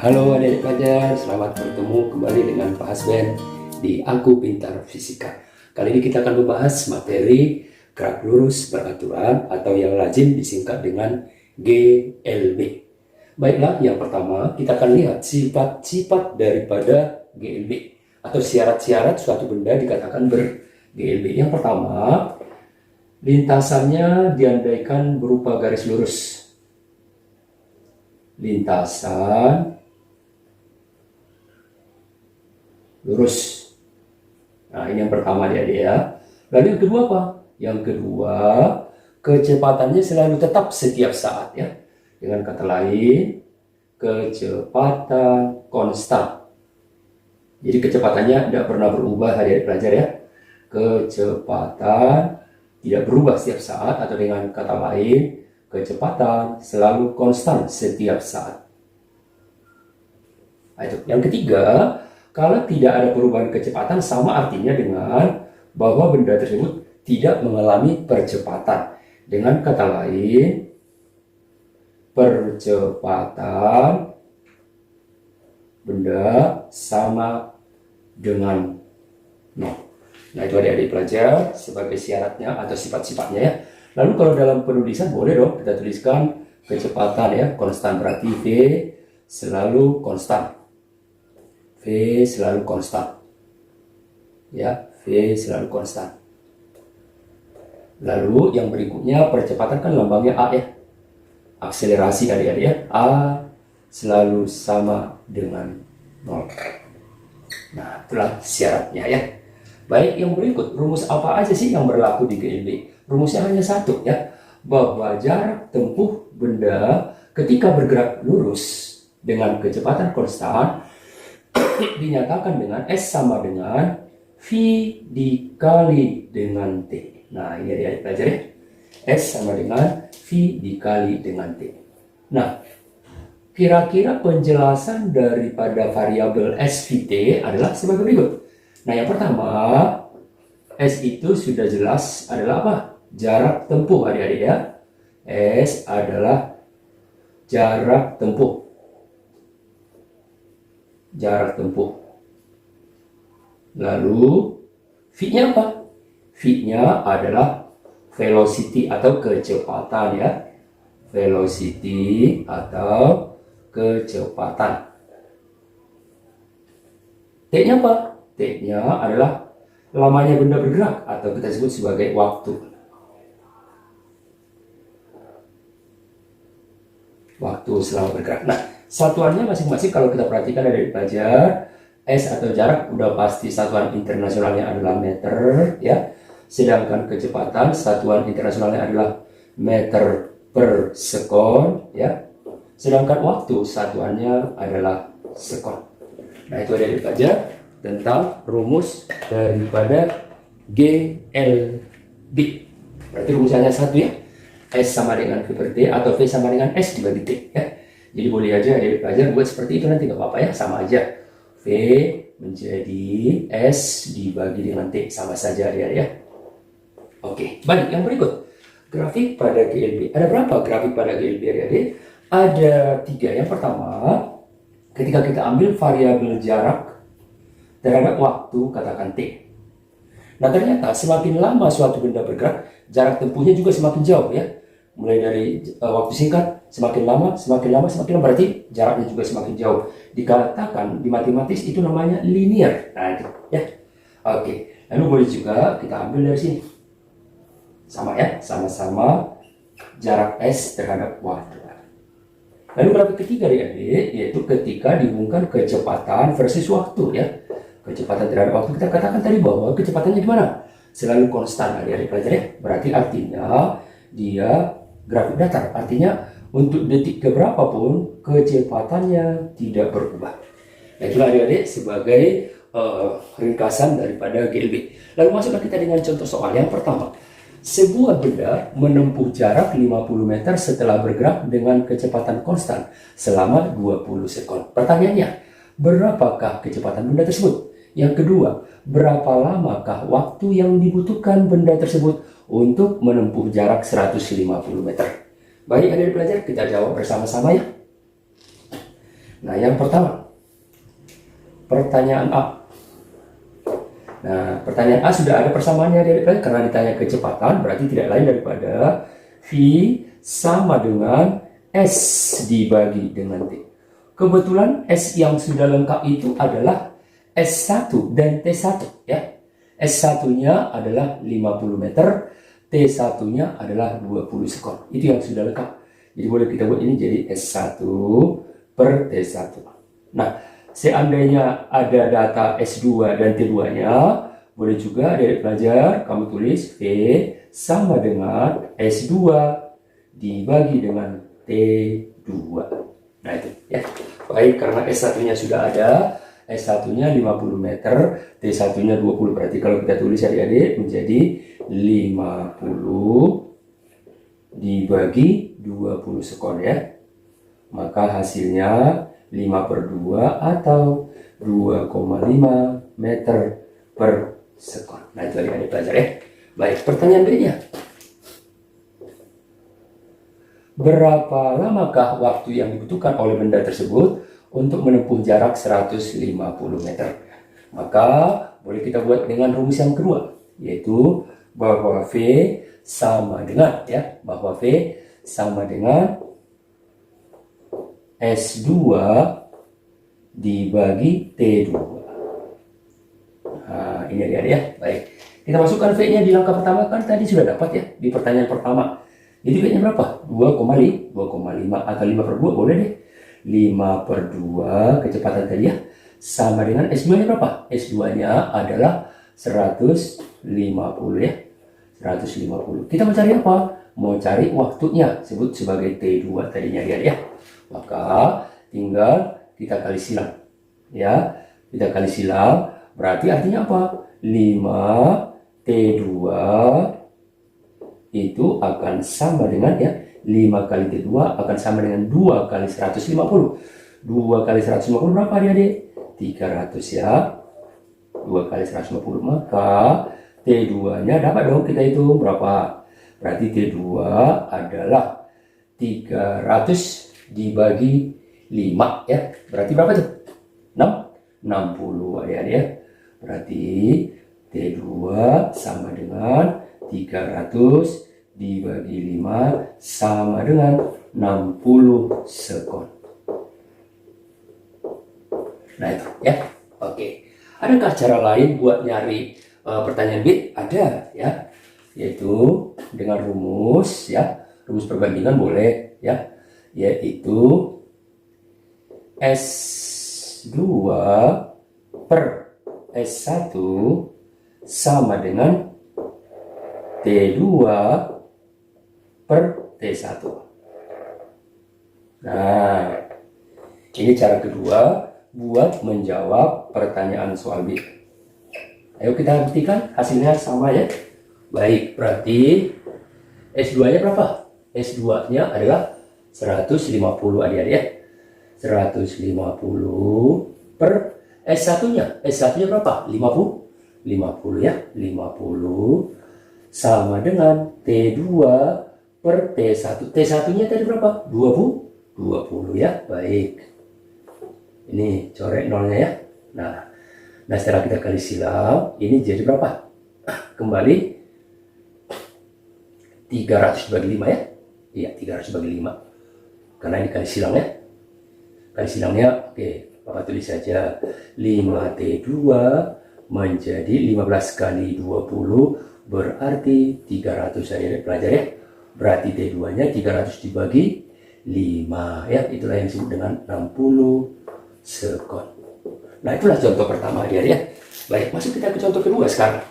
Halo adik-adik pelajar, selamat bertemu kembali dengan Pak Hasben di Aku Pintar Fisika. Kali ini kita akan membahas materi gerak lurus beraturan atau yang lazim disingkat dengan GLB. Baiklah, yang pertama kita akan lihat sifat-sifat daripada GLB atau syarat-syarat suatu benda dikatakan ber-GLB. Yang pertama, lintasannya diandaikan berupa garis lurus. Lintasan lurus. Nah, ini yang pertama dia. Lalu yang kedua apa? Yang kedua, kecepatannya selalu tetap setiap saat ya. Dengan kata lain, kecepatan konstan. Jadi kecepatannya tidak pernah berubah adik-adik pelajar ya. Kecepatan tidak berubah setiap saat, atau dengan kata lain, kecepatan selalu konstan setiap saat. Nah, itu. Yang ketiga, kalau tidak ada perubahan kecepatan sama artinya dengan bahwa benda tersebut tidak mengalami percepatan. Dengan kata lain, percepatan benda sama dengan 0. Nah, itu adik-adik pelajar sebagai syaratnya atau sifat-sifatnya ya. Lalu kalau dalam penulisan boleh dong kita tuliskan kecepatan ya, konstan, berarti V selalu konstan. V selalu konstan. Ya, V selalu konstan. Lalu yang berikutnya percepatan kan lambangnya A ya. Akselerasi adik-adik ya. A selalu sama dengan 0. Nah, itulah syaratnya ya. Baik, yang berikut, rumus apa aja sih yang berlaku di GLB? Rumusnya hanya satu ya, bahwa jarak tempuh benda ketika bergerak lurus dengan kecepatan konstan dinyatakan dengan S sama dengan V dikali dengan T. Nah, ini adik-adik pelajar ya. S sama dengan V dikali dengan T. Nah, kira-kira penjelasan daripada variabel SVT adalah sebagai berikut. Nah, yang pertama, S itu sudah jelas adalah apa? Jarak tempuh adik-adik ya. S adalah jarak tempuh. Jarak tempuh. Lalu V-nya apa? V-nya adalah velocity atau kecepatan ya. Velocity atau kecepatan. T-nya apa? T-nya adalah lamanya benda bergerak atau kita sebut sebagai waktu. Waktu selama bergerak. Nah, satuannya masing-masing kalau kita perhatikan dari pelajar, S atau jarak udah pasti satuan internasionalnya adalah meter ya. Sedangkan kecepatan satuan internasionalnya adalah meter per sekon ya. Sedangkan waktu satuannya adalah sekon. Nah, itu ada di pelajar tentang rumus daripada GLB. Berarti rumusnya satu ya. S sama dengan V per T atau V sama dengan S dibagi T ya. Jadi boleh aja adik pelajar buat seperti itu, nanti nggak apa-apa ya, sama aja. V menjadi S dibagi dengan T, sama saja ya. Oke, balik yang berikut. Grafik pada GLB. Ada berapa grafik pada GLB adik? Ada 3. Yang pertama, ketika kita ambil variabel jarak terhadap waktu, katakan T. Nah, ternyata semakin lama suatu benda bergerak, jarak tempuhnya juga semakin jauh ya. Mulai dari waktu singkat, semakin lama, berarti jaraknya juga semakin jauh. Dikatakan di matematis itu namanya linear. Nah, itu ya. Oke, lalu boleh juga kita ambil dari sini. Sama ya, sama-sama jarak S terhadap waktu. Lalu grafik ketiga adik-adik, yaitu ketika dihubungkan kecepatan versus waktu ya. Kecepatan terhadap waktu, kita katakan tadi bahwa kecepatannya gimana? Selalu konstan adik-adik pelajar ya. Berarti artinya dia grafik datar. Artinya untuk detik keberapa pun kecepatannya tidak berubah. Nah, itulah adik-adik sebagai ringkasan daripada GLB. Lalu masuklah kita dengan contoh soal yang pertama. Sebuah benda menempuh jarak 50 meter setelah bergerak dengan kecepatan konstan selama 20 sekon. Pertanyaannya, berapakah kecepatan benda tersebut? Yang kedua, berapa lamakah waktu yang dibutuhkan benda tersebut untuk menempuh jarak 150 meter? Baik adik-adik pelajar, kita jawab bersama-sama ya. Nah, yang pertama, pertanyaan A. Nah, pertanyaan A sudah ada persamaannya adik-adik, karena ditanya kecepatan, berarti tidak lain daripada V sama dengan S dibagi dengan T. Kebetulan S yang sudah lengkap itu adalah S1 dan T1 ya. S1-nya adalah 50 meter, T1-nya adalah 20 sekon. Itu yang sudah lengkap. Jadi boleh kita buat ini jadi S1 per T1. Nah, seandainya ada data S2 dan T2-nya, boleh juga adik pelajar kamu tulis V sama dengan S2 dibagi dengan T2. Nah itu ya. Baik, karena S1-nya sudah ada, S1-nya 50 meter, T1-nya 20. Berarti kalau kita tulis adik-adik menjadi 50 dibagi 20 sekon ya. Maka hasilnya 5 per 2 atau 2,5 meter per sekon. Nah itu adik-adik belajar ya. Baik, pertanyaan berikutnya. Berapa lamakah waktu yang dibutuhkan oleh benda tersebut untuk menempuh jarak 150 meter? Maka boleh kita buat dengan rumus yang kedua, yaitu bahwa V sama dengan ya, bahwa V sama dengan S2 dibagi T2. Nah, ini adik-adik ya. Baik. Kita masukkan V-nya di langkah pertama, kan tadi sudah dapat ya di pertanyaan pertama. Jadi V-nya berapa? 2,5 atau 5 per 2 boleh deh. 5 per 2 kecepatan tadi ya. Sama dengan S2-nya berapa? S2-nya adalah 150 ya. 150. Kita mau cari apa? Mau cari waktunya, sebut sebagai T2 tadinya ya. Maka tinggal kita kali silang. Ya, kita kali silang. Berarti artinya apa? 5 T2 itu akan sama dengan ya, 5 kali T2 akan sama dengan 2 kali 150. 2 kali 150 berapa adik-adik? 300 ya. 2 kali 150, maka T2-nya dapat dong kita hitung berapa. Berarti T2 adalah 300 dibagi 5 ya. Berarti berapa tuh? 60 adik-adik ya. Berarti T2 sama dengan 300 dibagi 5 sama dengan 60 sekon. Nah itu ya. Oke. Adakah cara lain buat nyari pertanyaan B? Ada ya. Yaitu dengan rumus ya. Rumus perbandingan boleh ya. Yaitu S2 per S1 sama dengan T2 per T1. Nah, ini cara kedua buat menjawab pertanyaan soal B. Ayo kita buktikan hasilnya sama ya. Baik, berarti S2-nya berapa? S2-nya adalah 150 adik-adik ya. 150 per S1-nya. S1-nya berapa? 50 ya. 50 sama dengan T2 per T1. T1-nya tadi berapa? 20 ya. Baik. Ini coret nolnya ya. Nah setelah kita kali silang, ini jadi berapa? Kembali 300 bagi 5 ya. Iya, 300 bagi 5. Karena ini kali silang ya. Kali silangnya, oke, Bapak tulis saja 5T2 menjadi 15 kali 20 berarti 300 adik pelajar ya. Berarti T2-nya 300 dibagi 5 ya. Itulah yang disebut dengan 60 sekon. Nah itulah contoh pertama adik ya. Baik, masuk kita ke contoh kedua sekarang.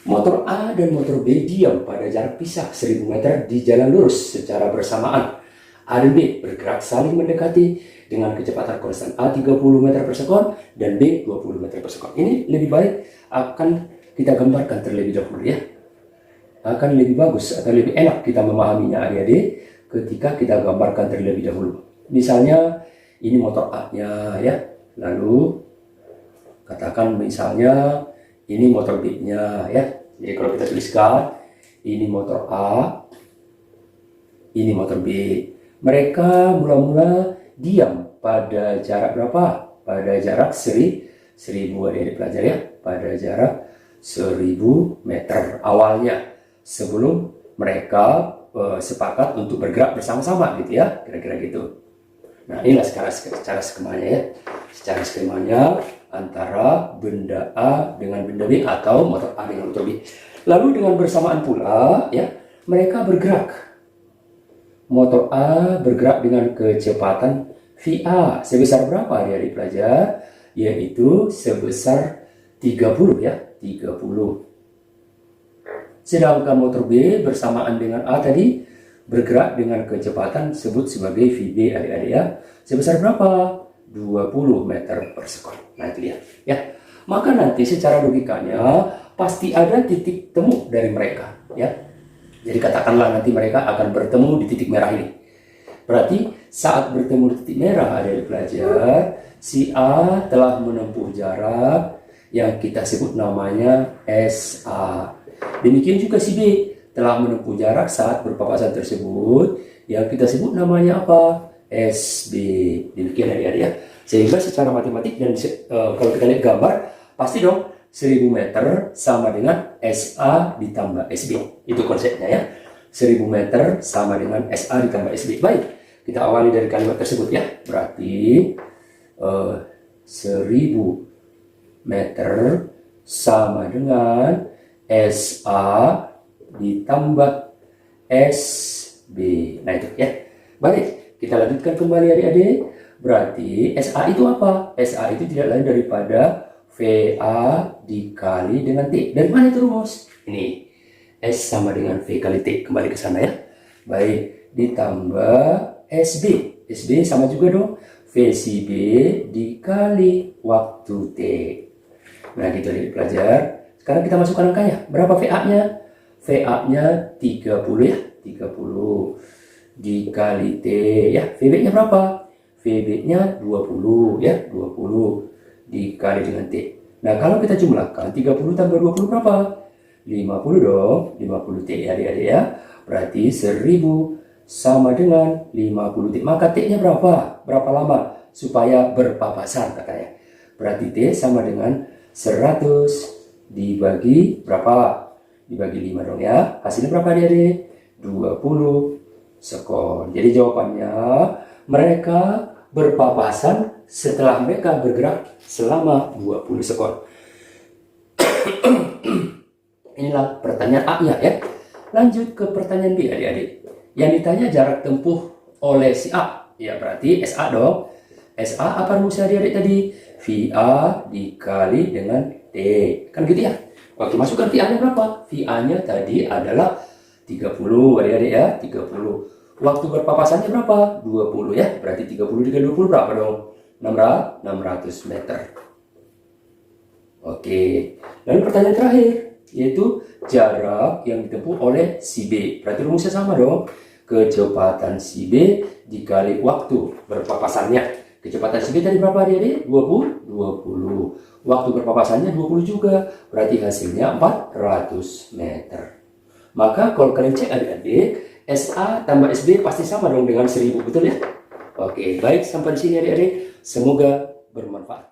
Motor A dan motor B diam pada jarak pisah 1000 meter di jalan lurus secara bersamaan. A dan B bergerak saling mendekati dengan kecepatan konstan A 30 meter per sekon dan B 20 meter per sekon. Ini lebih baik akan kita gambarkan terlebih dahulu ya. Akan lebih bagus atau lebih enak kita memahaminya adik-adik ketika kita gambarkan terlebih dahulu. Misalnya ini motor A-nya ya. Lalu katakan misalnya ini motor B-nya ya. Jadi kalau kita tuliskan ini motor A, ini motor B. Mereka mula-mula diam pada jarak berapa? Pada jarak 1000 adik-adik pelajar ya. Pada jarak 1000 meter awalnya. Sebelum mereka sepakat untuk bergerak bersama-sama gitu ya. Kira-kira gitu. Nah, inilah secara skemanya ya. Secara skemanya antara benda A dengan benda B atau motor A dengan motor B. Lalu dengan bersamaan pula ya, mereka bergerak. Motor A bergerak dengan kecepatan VA sebesar berapa adik-adik pelajar? Yaitu sebesar 30 ya, 30. Sedangkan motor B bersamaan dengan A tadi bergerak dengan kecepatan sebut sebagai VB adik-adik ya. Sebesar berapa? 20 meter per sekon. Nah itu dia ya. Maka nanti secara logikanya pasti ada titik temu dari mereka ya. Jadi katakanlah nanti mereka akan bertemu di titik merah ini. Berarti saat bertemu di titik merah adik-adik pelajar, si A telah menempuh jarak yang kita sebut namanya SA. Demikian juga si B telah menempuh jarak saat berpapasan tersebut yang kita sebut namanya apa? SB. Demikian adik-adik ya. Sehingga secara matematik dan kalau kita lihat gambar, pasti dong 1000 meter sama dengan SA ditambah SB. Itu konsepnya ya. 1000 meter sama dengan SA ditambah SB. Baik, kita awali dari kalimat tersebut ya. Berarti 1000 meter sama dengan SA ditambah SB. Nah itu ya. Baik, kita lanjutkan kembali adik-adik. Berarti SA itu apa? SA itu tidak lain daripada VA dikali dengan T. Dari mana itu rumus? Ini S sama dengan V kali T. Kembali ke sana ya. Baik, ditambah SB. SB sama juga dong. VCB dikali waktu T. Nah gitu adik pelajar. Sekarang kita masukkan angkanya. Berapa VA-nya? VA-nya 30 ya. 30 dikali T ya. VB-nya berapa? VB-nya 20 ya. 20 dikali dengan T. Nah kalau kita jumlahkan 30 tambah 20 berapa? 50 dong. 50 T ya adik-adik ya. Berarti 1000 sama dengan 50 T. Maka T-nya berapa? Berapa lama? Supaya berpapasan katanya. Berarti T sama dengan 100 dibagi berapa? Dibagi 5 dong ya. Hasilnya berapa adik-adik? 20 sekon. Jadi jawabannya mereka berpapasan setelah mereka bergerak selama 20 sekon. Inilah pertanyaan A-nya ya. Lanjut ke pertanyaan B adik-adik. Yang ditanya jarak tempuh oleh si A. Ya berarti SA dong. SA apa rumusnya adik-adik tadi? VA dikali dengan T. Kan gitu ya. Oke, masukkan VA-nya berapa? VA-nya tadi adalah 30 adik-adik ya. 30. Waktu berpapasannya berapa? 20 ya. Berarti 30 dikali 20 berapa dong? 600 meter. Oke. Lalu pertanyaan terakhir, yaitu jarak yang ditempuh oleh si B. Berarti rumusnya sama dong. Kecepatan si B dikali waktu berpapasannya. Kecepatan si B tadi berapa adik-adik? 20? 20. Waktu berpapasannya 20 juga. Berarti hasilnya 400 meter. Maka kalau kalian cek adik-adik, SA tambah SB pasti sama dong dengan 1000, betul ya? Oke, baik sampai di sini adik-adik. Semoga bermanfaat.